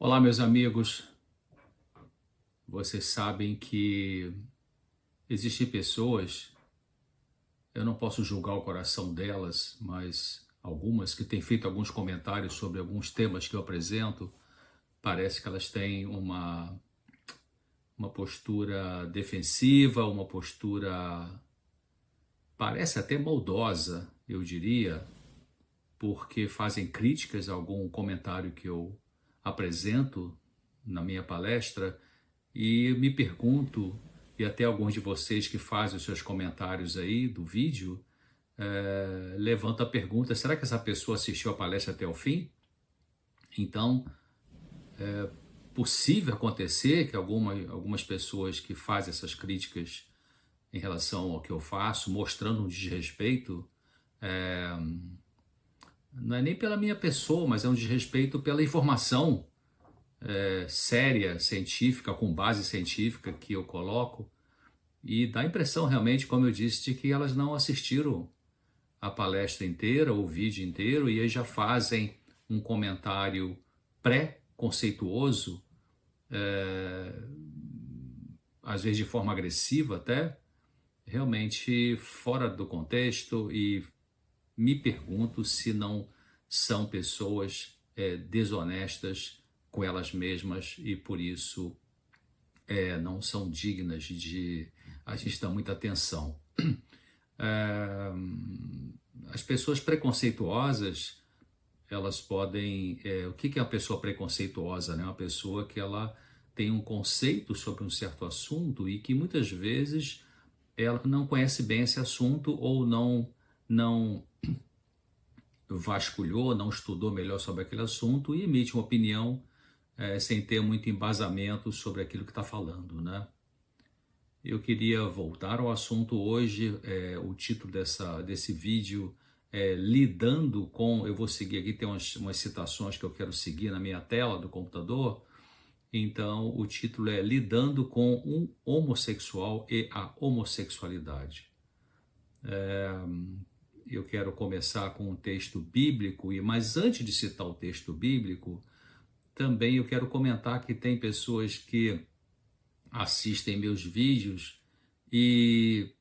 Olá, meus amigos. Vocês sabem que existem pessoas, eu não posso julgar o coração delas, mas algumas que têm feito alguns comentários sobre alguns temas que eu apresento, parece que elas têm uma postura defensiva, uma postura parece até maldosa, eu diria, porque fazem críticas a algum comentário que eu apresento na minha palestra. E me pergunto, e até alguns de vocês que fazem os seus comentários aí do vídeo, levanta a pergunta, será que essa pessoa assistiu a palestra até o fim? Então, possível acontecer que algumas pessoas que fazem essas críticas em relação ao que eu faço, mostrando um desrespeito, não é nem pela minha pessoa, mas é um desrespeito pela informação séria, científica, com base científica que eu coloco, e dá a impressão realmente, como eu disse, de que elas não assistiram a palestra inteira, o vídeo inteiro, e aí já fazem um comentário pré-conceituoso, às vezes de forma agressiva até, realmente fora do contexto, e me pergunto se não são pessoas desonestas com elas mesmas e por isso não são dignas de a gente dar muita atenção. As pessoas preconceituosas, elas podem... o que é uma pessoa preconceituosa? Né? Uma pessoa que ela tem um conceito sobre um certo assunto e que muitas vezes ela não conhece bem esse assunto ou não vasculhou, não estudou melhor sobre aquele assunto e emite uma opinião sem ter muito embasamento sobre aquilo que está falando, né? Eu queria voltar ao assunto hoje, o título desse vídeo é Lidando com... Eu vou seguir aqui, tem umas citações que eu quero seguir na minha tela do computador. Então, o título é Lidando com um homossexual e a homossexualidade. Eu quero começar com um texto bíblico, mas antes de citar o texto bíblico, também eu quero comentar que tem pessoas que assistem meus vídeos e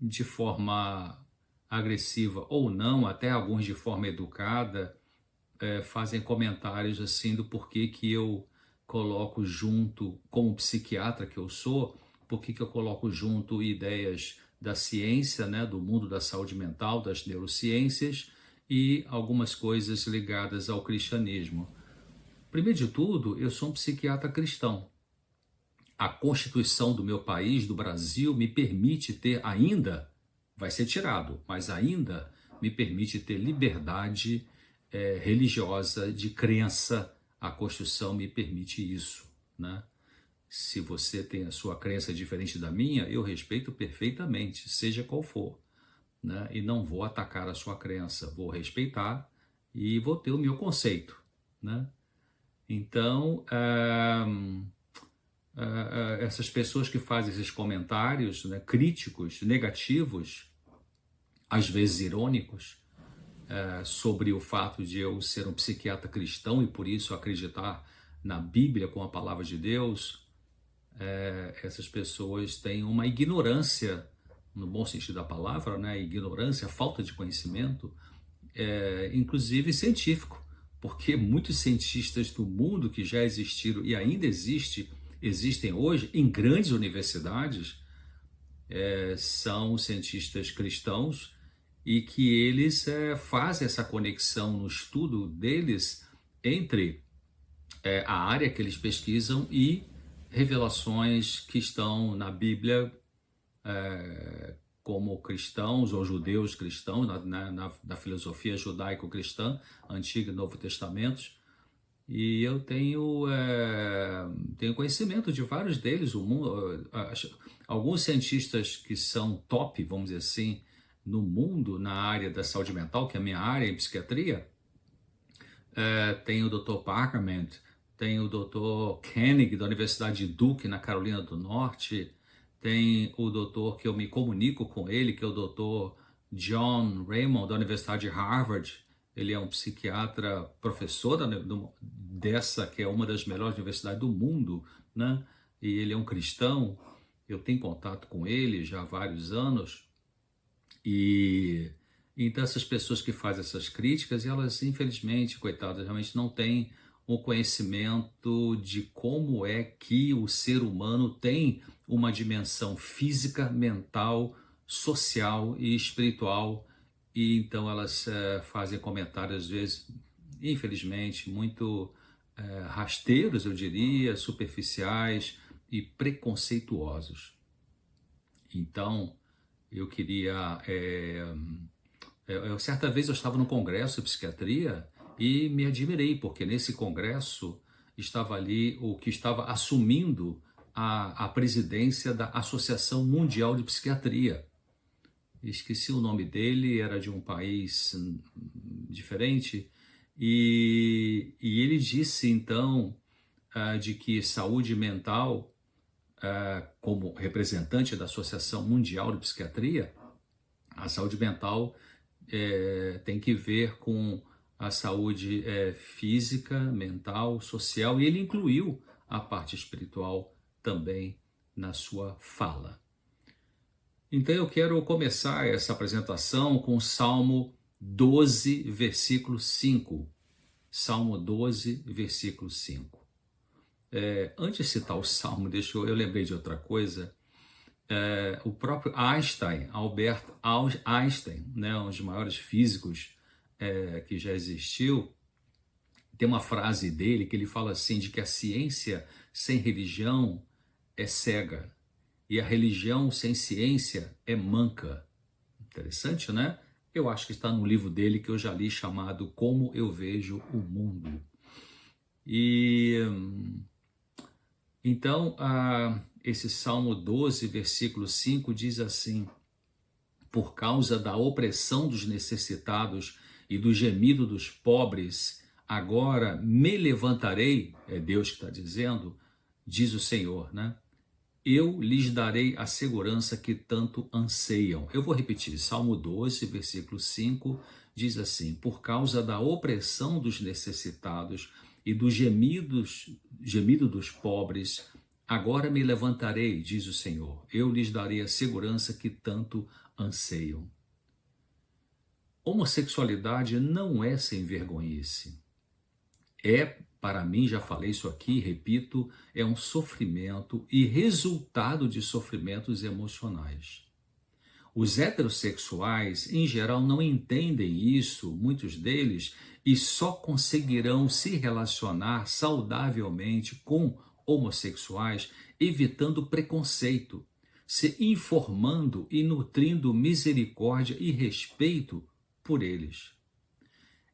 de forma agressiva ou não, até alguns de forma educada, fazem comentários assim do porquê que eu coloco junto, como psiquiatra que eu sou, porquê que eu coloco junto ideias da ciência, né, do mundo da saúde mental, das neurociências e algumas coisas ligadas ao cristianismo. Primeiro de tudo, eu sou um psiquiatra cristão. A Constituição do meu país, do Brasil, me permite ter ainda, vai ser tirado, mas ainda me permite ter liberdade religiosa de crença. A Constituição me permite isso, né? Se você tem a sua crença diferente da minha, eu respeito perfeitamente, seja qual for, né? E não vou atacar a sua crença, vou respeitar e vou ter o meu conceito, né? Então, essas pessoas que fazem esses comentários, né, críticos, negativos, às vezes irônicos, sobre o fato de eu ser um psiquiatra cristão e por isso acreditar na Bíblia com a palavra de Deus, essas pessoas têm uma ignorância, no bom sentido da palavra, né, ignorância, falta de conhecimento, inclusive científico, porque muitos cientistas do mundo que já existiram e ainda existem hoje em grandes universidades, são cientistas cristãos e que eles fazem essa conexão no estudo deles entre a área que eles pesquisam e revelações que estão na Bíblia, como cristãos ou judeus cristãos, na filosofia judaico-cristã, Antigo e Novo Testamentos. E eu tenho conhecimento de vários deles. Alguns cientistas que são top, vamos dizer assim, no mundo, na área da saúde mental, que é a minha área em psiquiatria, tem o Dr. Parkerman, tem o Dr. Koenig, da Universidade de Duke, na Carolina do Norte, tem o doutor que eu me comunico com ele, que é o Dr. John Raymond, da Universidade de Harvard, ele é um psiquiatra, professor dessa que é uma das melhores universidades do mundo, né? E ele é um cristão. Eu tenho contato com ele já há vários anos. E então essas pessoas que fazem essas críticas, elas infelizmente, coitadas, realmente não têm o conhecimento de como é que o ser humano tem uma dimensão física, mental, social e espiritual. E então elas fazem comentários às vezes, infelizmente, muito rasteiros, eu diria, superficiais e preconceituosos. Então, eu queria. Certa vez eu estava no congresso de psiquiatria e me admirei, porque nesse congresso estava ali o que estava assumindo a presidência da Associação Mundial de Psiquiatria. Esqueci o nome dele, era de um país diferente, e ele disse então de que saúde mental, como representante da Associação Mundial de Psiquiatria, a saúde mental tem que ver com a saúde física, mental, social, e ele incluiu a parte espiritual também na sua fala. Então eu quero começar essa apresentação com o Salmo 12, versículo 5. Salmo 12, versículo 5. Antes de citar o Salmo, eu lembrei de outra coisa. O próprio Einstein, Albert Einstein, né, um dos maiores físicos que já existiu, tem uma frase dele que ele fala assim, de que a ciência sem religião é cega e a religião sem ciência é manca. Interessante, né? Eu acho que está no livro dele que eu já li, chamado Como Eu Vejo o Mundo. E então, esse Salmo 12, versículo 5 diz assim: por causa da opressão dos necessitados e do gemido dos pobres, agora me levantarei, é Deus que está dizendo, diz o Senhor, né? Eu lhes darei a segurança que tanto anseiam. Eu vou repetir, Salmo 12, versículo 5, diz assim: por causa da opressão dos necessitados e do gemido dos pobres, agora me levantarei, diz o Senhor. Eu lhes darei a segurança que tanto anseiam. Homossexualidade não é sem vergonhice. Para mim, já falei isso aqui, repito, é um sofrimento e resultado de sofrimentos emocionais. Os heterossexuais, em geral, não entendem isso, muitos deles, e só conseguirão se relacionar saudavelmente com homossexuais, evitando preconceito, se informando e nutrindo misericórdia e respeito por eles.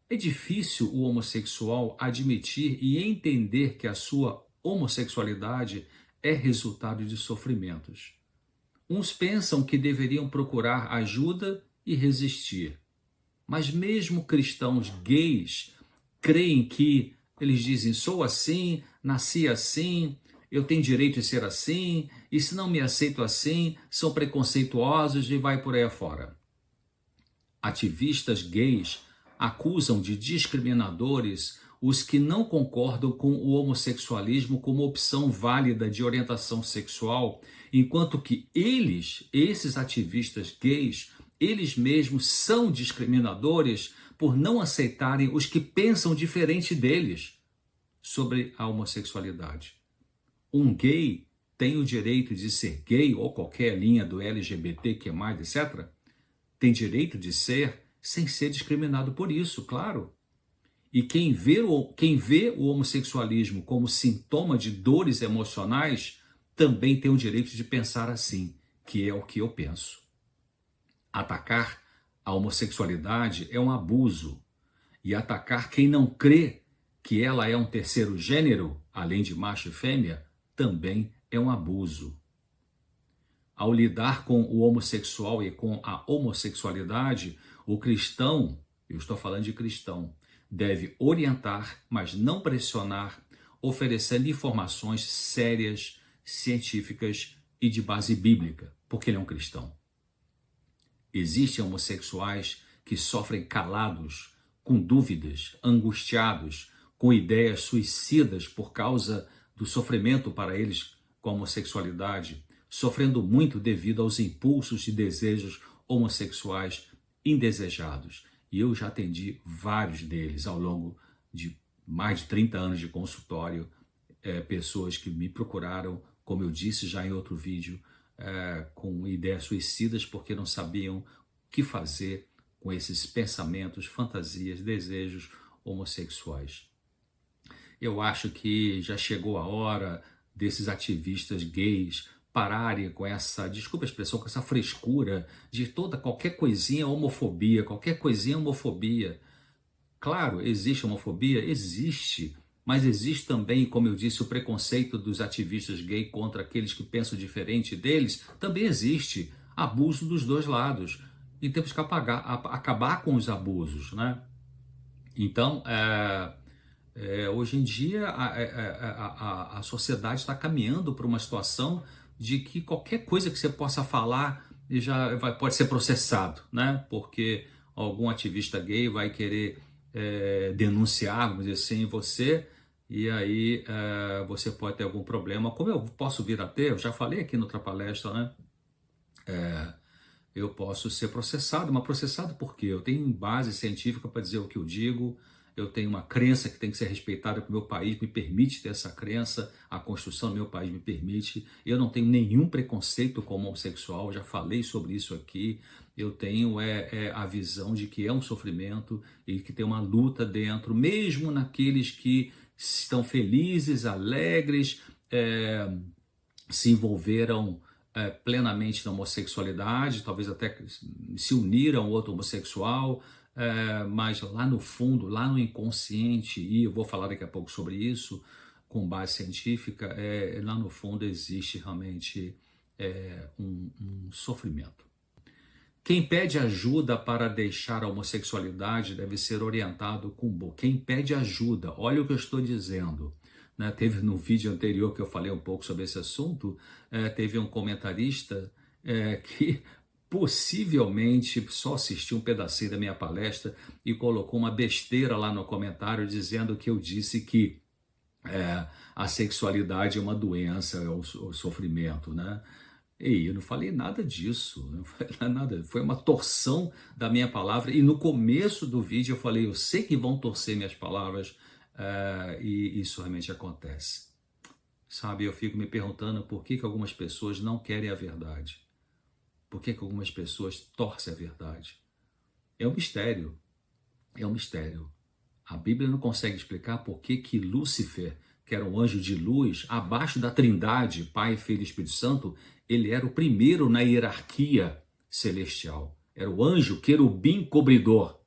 É difícil o homossexual admitir e entender que a sua homossexualidade é resultado de sofrimentos. Uns pensam que deveriam procurar ajuda e resistir. Mas mesmo cristãos gays creem que, eles dizem, sou assim, nasci assim, eu tenho direito de ser assim, e se não me aceito assim, são preconceituosos e vai por aí afora. Ativistas gays acusam de discriminadores os que não concordam com o homossexualismo como opção válida de orientação sexual, enquanto que esses ativistas gays, eles mesmos são discriminadores por não aceitarem os que pensam diferente deles sobre a homossexualidade. Um gay tem o direito de ser gay ou qualquer linha do LGBTQ+, etc., tem direito de ser sem ser discriminado por isso, claro. E quem vê o homossexualismo como sintoma de dores emocionais também tem o direito de pensar assim, que é o que eu penso. Atacar a homossexualidade é um abuso, e atacar quem não crê que ela é um terceiro gênero, além de macho e fêmea, também é um abuso. Ao lidar com o homossexual e com a homossexualidade, o cristão, eu estou falando de cristão, deve orientar, mas não pressionar, oferecendo informações sérias, científicas e de base bíblica, porque ele é um cristão. Existem homossexuais que sofrem calados com dúvidas, angustiados, com ideias suicidas por causa do sofrimento para eles com a homossexualidade, sofrendo muito devido aos impulsos e desejos homossexuais indesejados. E eu já atendi vários deles ao longo de mais de 30 anos de consultório, pessoas que me procuraram, como eu disse já em outro vídeo, com ideias suicidas porque não sabiam o que fazer com esses pensamentos, fantasias, desejos homossexuais. Eu acho que já chegou a hora desses ativistas gays pararem com essa, desculpa a expressão, com essa frescura de qualquer coisinha homofobia, qualquer coisinha homofobia. Claro, existe homofobia? Existe. Mas existe também, como eu disse, o preconceito dos ativistas gays contra aqueles que pensam diferente deles. Também existe abuso dos dois lados. E temos que acabar com os abusos, né? Então, hoje em dia, a sociedade está caminhando para uma situação de que qualquer coisa que você possa falar pode ser processado, né? Porque algum ativista gay vai querer denunciar, vamos dizer assim, você, e aí você pode ter algum problema. Como eu posso vir a ter, eu já falei aqui na outra palestra, né? Eu posso ser processado, mas processado por quê? Eu tenho base científica para dizer o que eu digo, eu tenho uma crença que tem que ser respeitada, que o meu país me permite ter essa crença, a Constituição do meu país me permite, eu não tenho nenhum preconceito como homossexual, já falei sobre isso aqui, eu tenho a visão de que é um sofrimento e que tem uma luta dentro, mesmo naqueles que estão felizes, alegres, se envolveram plenamente na homossexualidade, talvez até se uniram a outro homossexual, mas lá no fundo, lá no inconsciente, e eu vou falar daqui a pouco sobre isso, com base científica, lá no fundo existe realmente um sofrimento. Quem pede ajuda para deixar a homossexualidade deve ser orientado com boa. Quem pede ajuda, olha o que eu estou dizendo. Né? Teve no vídeo anterior que eu falei um pouco sobre esse assunto, teve um comentarista que possivelmente só assistiu um pedacinho da minha palestra e colocou uma besteira lá no comentário dizendo que eu disse que a sexualidade é uma doença, é o sofrimento, né? E eu não falei nada disso, não falei nada, foi uma torção da minha palavra, e no começo do vídeo eu falei, eu sei que vão torcer minhas palavras, e isso realmente acontece. Sabe, eu fico me perguntando por que algumas pessoas não querem a verdade, por que algumas pessoas torcem a verdade. É um mistério, é um mistério. A Bíblia não consegue explicar por que Lúcifer, que era um anjo de luz, abaixo da Trindade, Pai, Filho e Espírito Santo, ele era o primeiro na hierarquia celestial. Era o anjo querubim cobridor.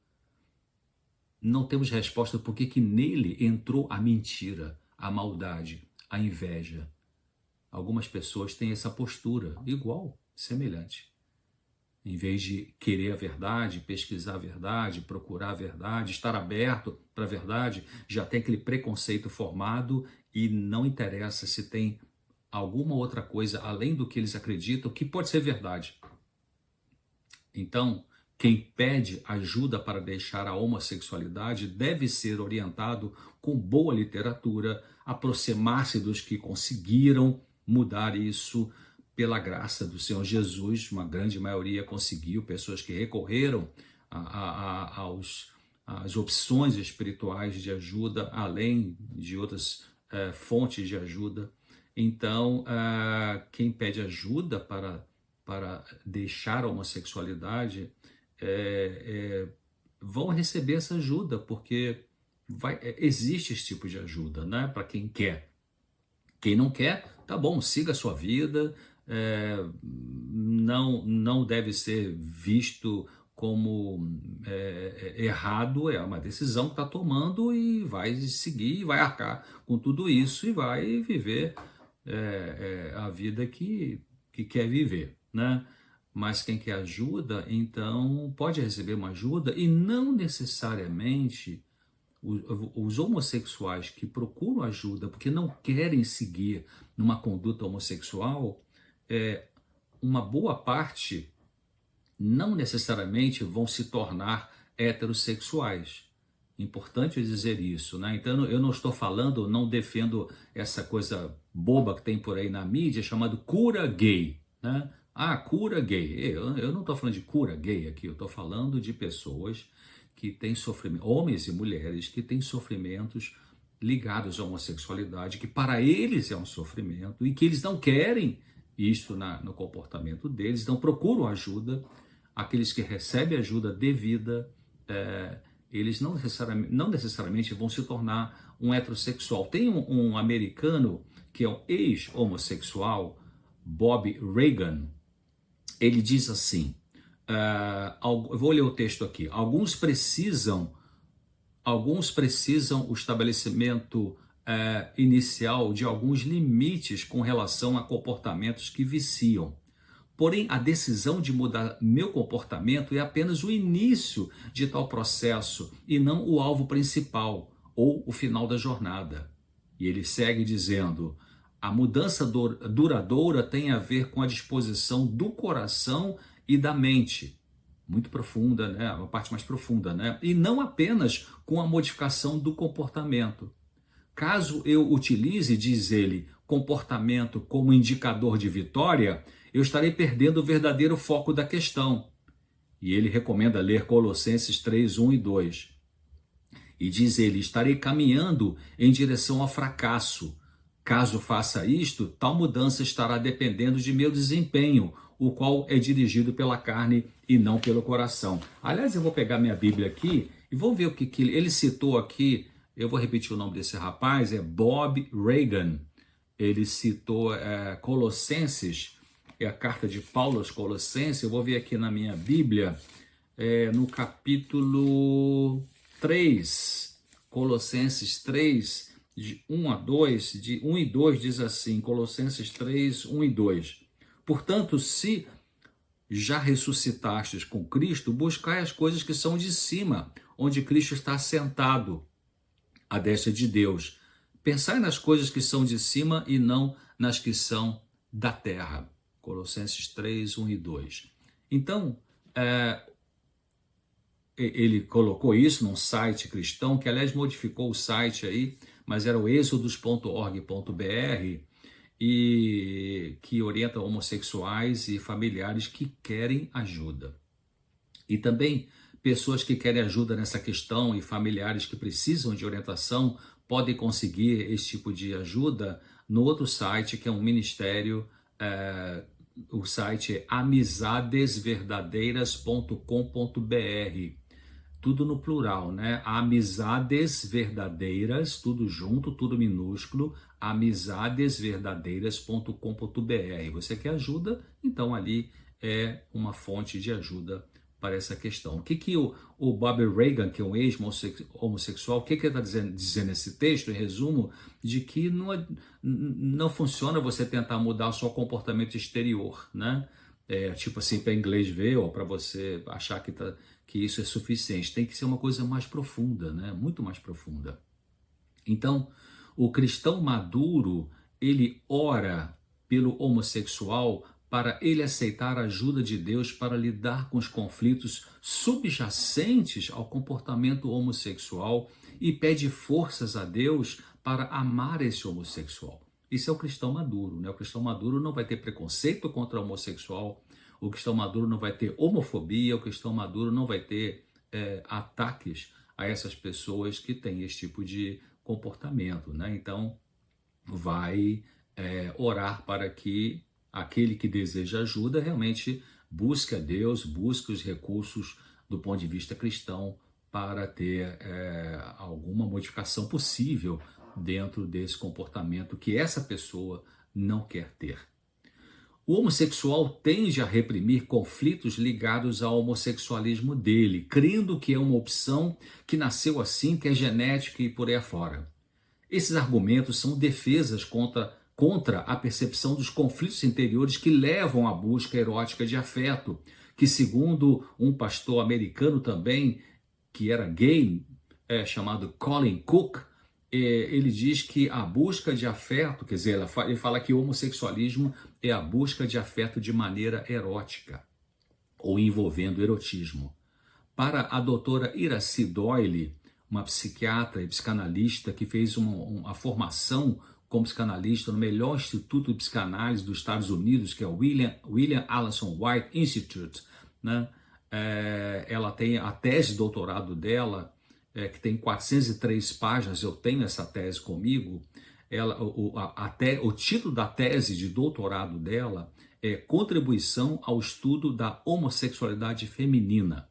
Não temos resposta por que nele entrou a mentira, a maldade, a inveja. Algumas pessoas têm essa postura igual, semelhante. Em vez de querer a verdade, pesquisar a verdade, procurar a verdade, estar aberto para a verdade, já tem aquele preconceito formado e não interessa se tem alguma outra coisa além do que eles acreditam que pode ser verdade. Então, quem pede ajuda para deixar a homossexualidade deve ser orientado com boa literatura, aproximar-se dos que conseguiram mudar isso pela graça do Senhor Jesus. Uma grande maioria conseguiu, pessoas que recorreram às opções espirituais de ajuda, além de outras fontes de ajuda. Então, quem pede ajuda para deixar a homossexualidade vão receber essa ajuda, porque existe esse tipo de ajuda, né? Para quem quer. Quem não quer, tá bom, siga a sua vida, não deve ser visto como errado, é uma decisão que está tomando e vai seguir, vai arcar com tudo isso e vai viver a vida que quer viver, né? Mas quem quer ajuda, então pode receber uma ajuda, e não necessariamente os homossexuais que procuram ajuda porque não querem seguir numa conduta homossexual, uma boa parte não necessariamente vão se tornar heterossexuais. Importante dizer isso, né? Então eu não estou falando, não defendo essa coisa boba que tem por aí na mídia chamado cura gay, né? Ah, cura gay. Eu não estou falando de cura gay aqui, eu estou falando de pessoas que têm sofrimento, homens e mulheres que têm sofrimentos ligados à homossexualidade, que para eles é um sofrimento e que eles não querem isso no comportamento deles, não procuram ajuda. Aqueles que recebem ajuda devida, eles não necessariamente vão se tornar um heterossexual. Tem um americano que é um ex-homossexual, Bob Reagan. Ele diz assim, eu vou ler o texto aqui, alguns precisam o estabelecimento inicial de alguns limites com relação a comportamentos que viciam. Porém, a decisão de mudar meu comportamento é apenas o início de tal processo e não o alvo principal ou o final da jornada. E ele segue dizendo, a mudança duradoura tem a ver com a disposição do coração e da mente. Muito profunda, né? Uma parte mais profunda, né? E não apenas com a modificação do comportamento. Caso eu utilize, diz ele, comportamento como indicador de vitória, eu estarei perdendo o verdadeiro foco da questão. E ele recomenda ler Colossenses 3, 1 e 2. E diz ele, estarei caminhando em direção ao fracasso. Caso faça isto, tal mudança estará dependendo de meu desempenho, o qual é dirigido pela carne e não pelo coração. Aliás, eu vou pegar minha Bíblia aqui e vamos ver o que ele citou aqui. Eu vou repetir o nome desse rapaz, é Bob Reagan. Ele citou Colossenses, é a carta de Paulo aos Colossenses. Eu vou ver aqui na minha Bíblia, no capítulo 3, Colossenses 3, de 1 a 2, de 1 e 2 diz assim, Colossenses 3, 1 e 2. Portanto, se já ressuscitastes com Cristo, buscai as coisas que são de cima, onde Cristo está sentado à destra de Deus. Pensai nas coisas que são de cima e não nas que são da terra. Colossenses 3, 1 e 2. Então, ele colocou isso num site cristão, que aliás modificou o site aí, mas era o exodus.org.br, e que orienta homossexuais e familiares que querem ajuda. E também pessoas que querem ajuda nessa questão e familiares que precisam de orientação podem conseguir esse tipo de ajuda no outro site, que é um ministério, o site é amizadesverdadeiras.com.br. Tudo no plural, né? Amizades Verdadeiras, tudo junto, tudo minúsculo, amizadesverdadeiras.com.br. Você quer ajuda? Então ali é uma fonte de ajuda para essa questão. O que o Bob Reagan, que é um ex-homossexual, o que ele está dizendo nesse texto, em resumo, de que não funciona você tentar mudar o seu comportamento exterior, né? Tipo assim, para inglês ver, ou para você achar que isso é suficiente. Tem que ser uma coisa mais profunda, né? Muito mais profunda. Então, o cristão maduro, ele ora pelo homossexual para ele aceitar a ajuda de Deus para lidar com os conflitos subjacentes ao comportamento homossexual e pede forças a Deus para amar esse homossexual. Isso é o cristão maduro, né? O cristão maduro não vai ter preconceito contra o homossexual, o cristão maduro não vai ter homofobia, o cristão maduro não vai ter ataques a essas pessoas que têm esse tipo de comportamento, né? Então, vai orar para que aquele que deseja ajuda realmente busque a Deus, busque os recursos do ponto de vista cristão para ter alguma modificação possível dentro desse comportamento que essa pessoa não quer ter. O homossexual tende a reprimir conflitos ligados ao homossexualismo dele, crendo que é uma opção que nasceu assim, que é genética e por aí afora. Esses argumentos são defesas contra a percepção dos conflitos interiores que levam à busca erótica de afeto, que segundo um pastor americano também, que era gay, chamado Colin Cook, ele diz que a busca de afeto, quer dizer, ele fala que o homossexualismo é a busca de afeto de maneira erótica, ou envolvendo erotismo. Para a doutora Iracy Doyle, uma psiquiatra e psicanalista que fez uma formação como psicanalista no melhor instituto de psicanálise dos Estados Unidos, que é o William Alanson White Institute, né? Ela tem a tese de doutorado dela, que tem 403 páginas, eu tenho essa tese comigo. O título da tese de doutorado dela é Contribuição ao Estudo da Homossexualidade Feminina.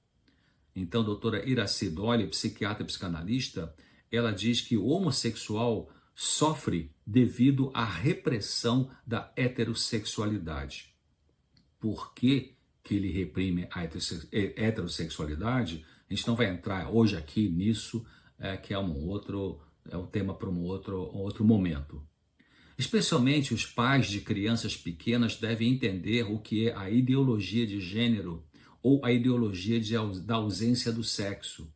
Então, a doutora Iracy Dolly, psiquiatra e psicanalista, ela diz que o homossexual sofre devido à repressão da heterossexualidade. Por que ele reprime a heterossexualidade? A gente não vai entrar hoje aqui nisso, que é um tema para um outro momento. Especialmente os pais de crianças pequenas devem entender o que é a ideologia de gênero ou a ideologia da ausência do sexo,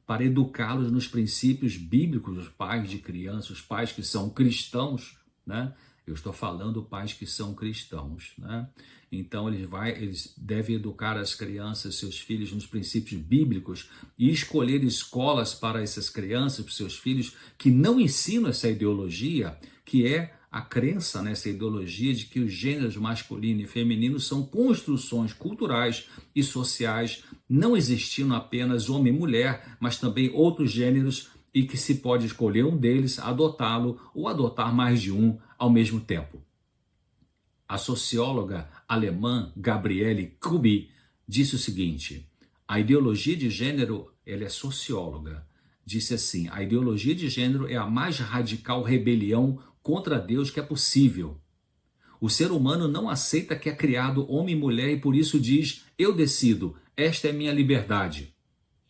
para educá-los nos princípios bíblicos, os pais de crianças, os pais que são cristãos, né? Eu estou falando pais que são cristãos, né? Então eles devem educar as crianças, seus filhos, nos princípios bíblicos e escolher escolas para essas crianças, para seus filhos, que não ensinam essa ideologia, que é a crença nessa ideologia de que os gêneros masculino e feminino são construções culturais e sociais, não existindo apenas homem e mulher, mas também outros gêneros, e que se pode escolher um deles, adotá-lo ou adotar mais de um ao mesmo tempo. A socióloga alemã Gabriele Kubi disse o seguinte: a ideologia de gênero, ela é socióloga, disse assim: a ideologia de gênero é a mais radical rebelião contra Deus que é possível. O ser humano não aceita que é criado homem e mulher e por isso diz: eu decido, esta é minha liberdade.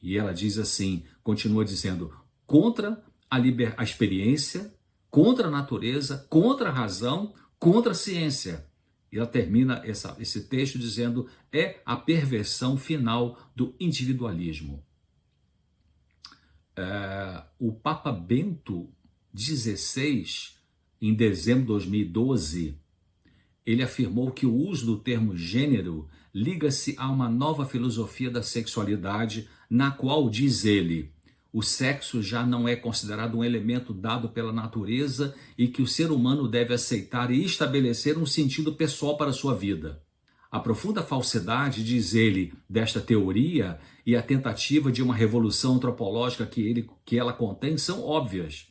E ela diz assim, continua dizendo, contra a experiência, contra a natureza, contra a razão, contra a ciência. E ela termina esse texto dizendo: é a perversão final do individualismo. O Papa Bento XVI, em dezembro de 2012, ele afirmou que o uso do termo gênero liga-se a uma nova filosofia da sexualidade, na qual, diz ele, o sexo já não é considerado um elemento dado pela natureza e que o ser humano deve aceitar e estabelecer um sentido pessoal para a sua vida. A profunda falsidade, diz ele, desta teoria e a tentativa de uma revolução antropológica que ela contém são óbvias.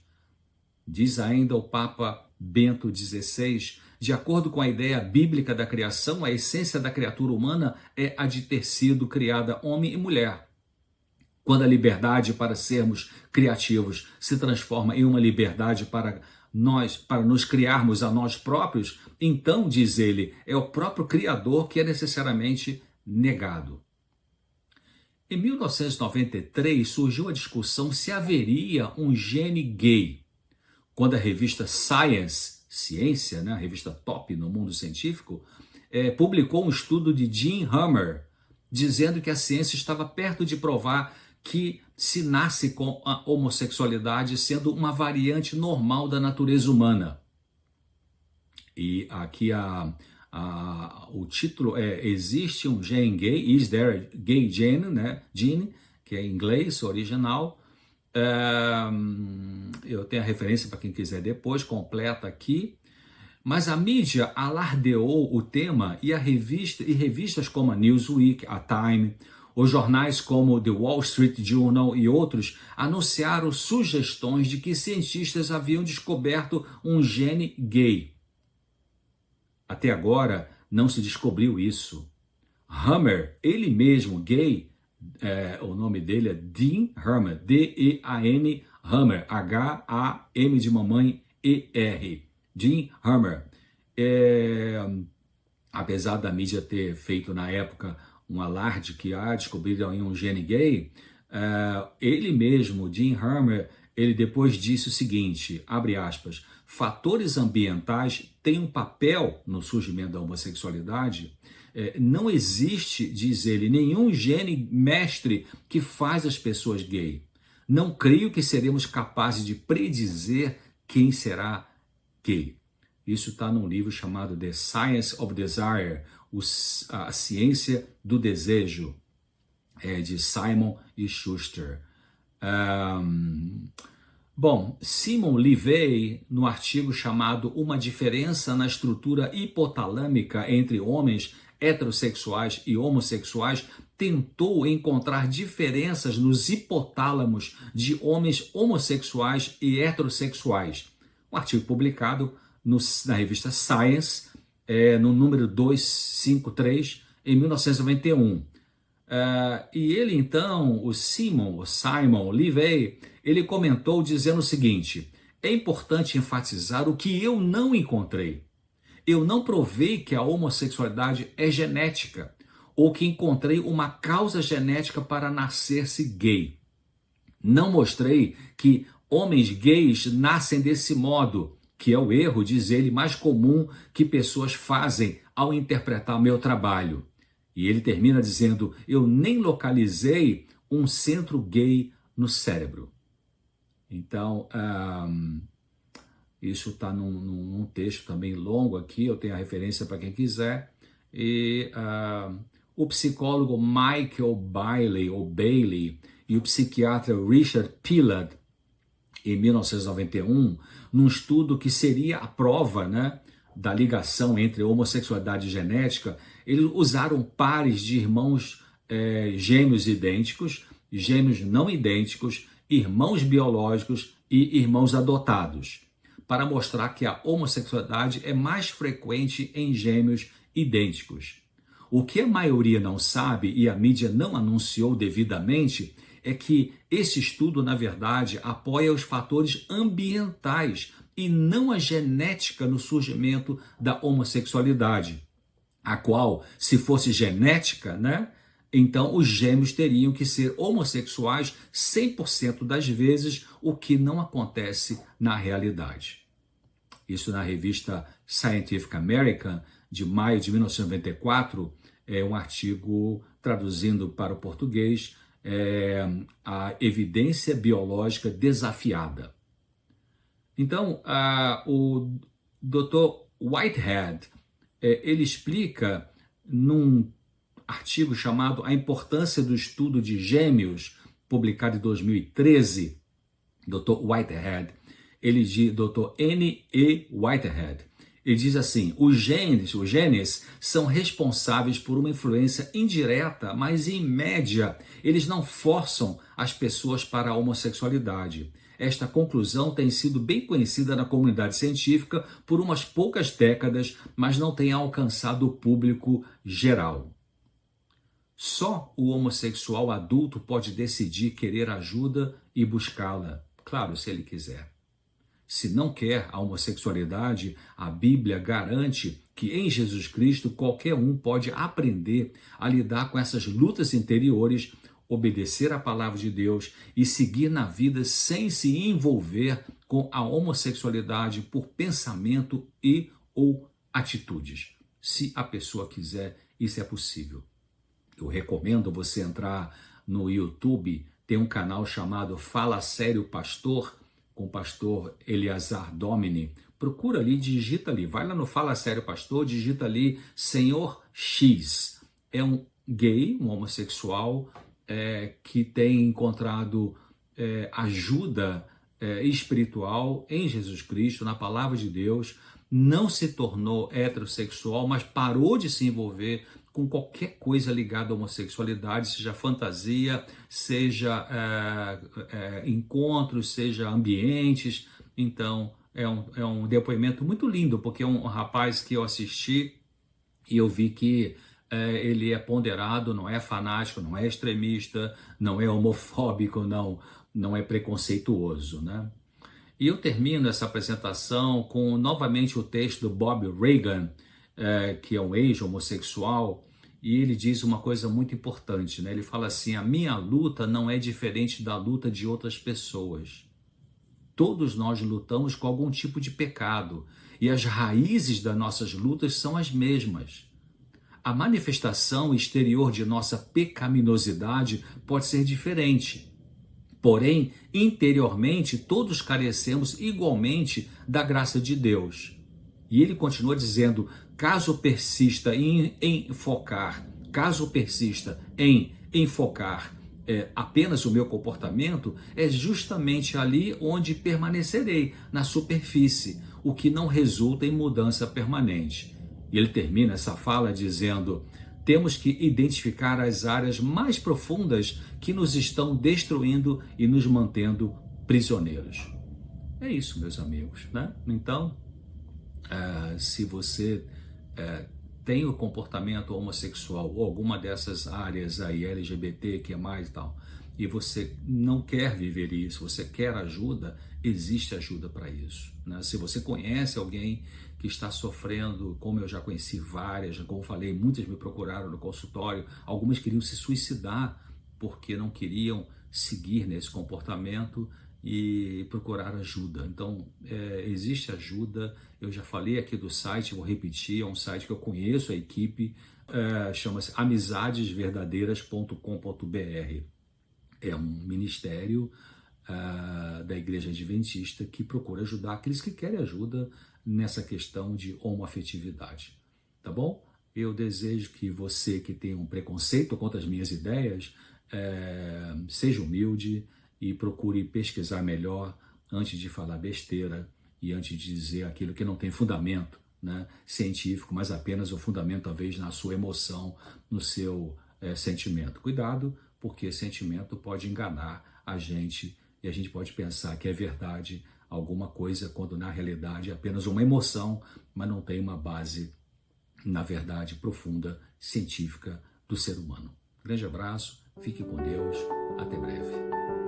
Diz ainda o Papa Bento XVI, de acordo com a ideia bíblica da criação, a essência da criatura humana é a de ter sido criada homem e mulher. Quando a liberdade para sermos criativos se transforma em uma liberdade para nos criarmos a nós próprios, então, diz ele, é o próprio Criador que é necessariamente negado. Em 1993, surgiu a discussão se haveria um gene gay, quando a revista Science, Ciência, né, a revista top no mundo científico, publicou um estudo de Jim Hammer, dizendo que a ciência estava perto de provar que se nasce com a homossexualidade sendo uma variante normal da natureza humana. E aqui o título é Existe um gene gay, Is there a gay gene, né? Gene, que é em inglês, original. Eu tenho a referência para quem quiser depois, completa aqui. Mas a mídia alardeou o tema e revistas como a Newsweek, a Time, os jornais como The Wall Street Journal e outros anunciaram sugestões de que cientistas haviam descoberto um gene gay. Até agora não se descobriu isso. Hammer, ele mesmo, gay, o nome dele é Dean Hammer, D-E-A-N, Hammer, H-A-M de mamãe, E-R, Dean Hammer. Apesar da mídia ter feito na época um alarde que descobriram um gene gay, ele mesmo, Dean Hammer, ele depois disse o seguinte, abre aspas, fatores ambientais têm um papel no surgimento da homossexualidade. Não existe, diz ele, nenhum gene mestre que faz as pessoas gay. Não creio que seremos capazes de predizer quem será gay. Isso está num livro chamado The Science of Desire, a ciência do desejo, de Simon e Schuster. Bom, Simon Levey, no artigo chamado Uma Diferença na Estrutura Hipotalâmica entre Homens Heterossexuais e Homossexuais, tentou encontrar diferenças nos hipotálamos de homens homossexuais e heterossexuais. Um artigo publicado na revista Science, no número 253, em 1991. E ele então, o Simon Levey, ele comentou dizendo o seguinte: é importante enfatizar o que eu não encontrei. Eu não provei que a homossexualidade é genética, ou que encontrei uma causa genética para nascer-se gay. Não mostrei que homens gays nascem desse modo, que é o erro, diz ele, mais comum que pessoas fazem ao interpretar meu trabalho. E ele termina dizendo: eu nem localizei um centro gay no cérebro. Então, isso está num texto também longo aqui, eu tenho a referência para quem quiser. E o psicólogo Michael Bailey e o psiquiatra Richard Pillard, em 1991, num estudo que seria a prova, né, da ligação entre homossexualidade e genética, eles usaram pares de irmãos gêmeos idênticos, gêmeos não idênticos, irmãos biológicos e irmãos adotados, para mostrar que a homossexualidade é mais frequente em gêmeos idênticos. O que a maioria não sabe e a mídia não anunciou devidamente é que esse estudo, na verdade, apoia os fatores ambientais e não a genética no surgimento da homossexualidade, a qual, se fosse genética, né, então os gêmeos teriam que ser homossexuais 100% das vezes, o que não acontece na realidade. Isso na revista Scientific American, de maio de 1994, é um artigo traduzindo para o português, a evidência biológica desafiada. Então, o Dr. Whitehead, ele explica num artigo chamado A Importância do Estudo de Gêmeos, publicado em 2013, Dr. Whitehead, Dr. N.E. Whitehead, ele diz assim: os genes são responsáveis por uma influência indireta, mas em média eles não forçam as pessoas para a homossexualidade. Esta conclusão tem sido bem conhecida na comunidade científica por umas poucas décadas, mas não tem alcançado o público geral. Só o homossexual adulto pode decidir querer ajuda e buscá-la, claro, se ele quiser. Se não quer a homossexualidade, a Bíblia garante que em Jesus Cristo qualquer um pode aprender a lidar com essas lutas interiores, obedecer à palavra de Deus e seguir na vida sem se envolver com a homossexualidade por pensamento e ou atitudes. Se a pessoa quiser, isso é possível. Eu recomendo você entrar no YouTube, tem um canal chamado Fala Sério Pastor, com o pastor Eleazar Domini. Procura ali, digita ali, vai lá no Fala Sério Pastor, digita ali Senhor X. É um gay, um homossexual, que tem encontrado ajuda espiritual em Jesus Cristo, na palavra de Deus, não se tornou heterossexual, mas parou de se envolver com qualquer coisa ligada à homossexualidade, seja fantasia, seja encontros, seja ambientes. Então, é um depoimento muito lindo, porque é um rapaz que eu assisti e eu vi que ele é ponderado, não é fanático, não é extremista, não é homofóbico, não é preconceituoso, né? E eu termino essa apresentação com novamente o texto do Bob Reagan, que é um ex-homossexual, e ele diz uma coisa muito importante, né? Ele fala assim: a minha luta não é diferente da luta de outras pessoas. Todos nós lutamos com algum tipo de pecado, e as raízes das nossas lutas são as mesmas. A manifestação exterior de nossa pecaminosidade pode ser diferente. Porém, interiormente, todos carecemos igualmente da graça de Deus. E ele continua dizendo: caso persista em enfocar apenas o meu comportamento, é justamente ali onde permanecerei, na superfície, o que não resulta em mudança permanente. E ele termina essa fala dizendo: temos que identificar as áreas mais profundas que nos estão destruindo e nos mantendo prisioneiros. É isso, meus amigos, né? Então, se você tem o comportamento homossexual ou alguma dessas áreas aí, LGBT, que é mais e tal, e você não quer viver isso, você quer ajuda, existe ajuda para isso, né? Se você conhece alguém que está sofrendo, como eu já conheci várias, como eu falei, muitas me procuraram no consultório, algumas queriam se suicidar porque não queriam seguir nesse comportamento e procurar ajuda. Então, existe ajuda. Eu já falei aqui do site, vou repetir, é um site que eu conheço, a equipe, chama-se amizadesverdadeiras.com.br. É um ministério da Igreja Adventista que procura ajudar aqueles que querem ajuda nessa questão de homoafetividade. Tá bom? Eu desejo que você que tem um preconceito contra as minhas ideias, seja humilde e procure pesquisar melhor antes de falar besteira e antes de dizer aquilo que não tem fundamento, né, científico, mas apenas o fundamento talvez na sua emoção, no seu sentimento. Cuidado, porque sentimento pode enganar a gente e a gente pode pensar que é verdade alguma coisa quando na realidade é apenas uma emoção, mas não tem uma base na verdade profunda científica do ser humano. Grande abraço, fique com Deus, até breve.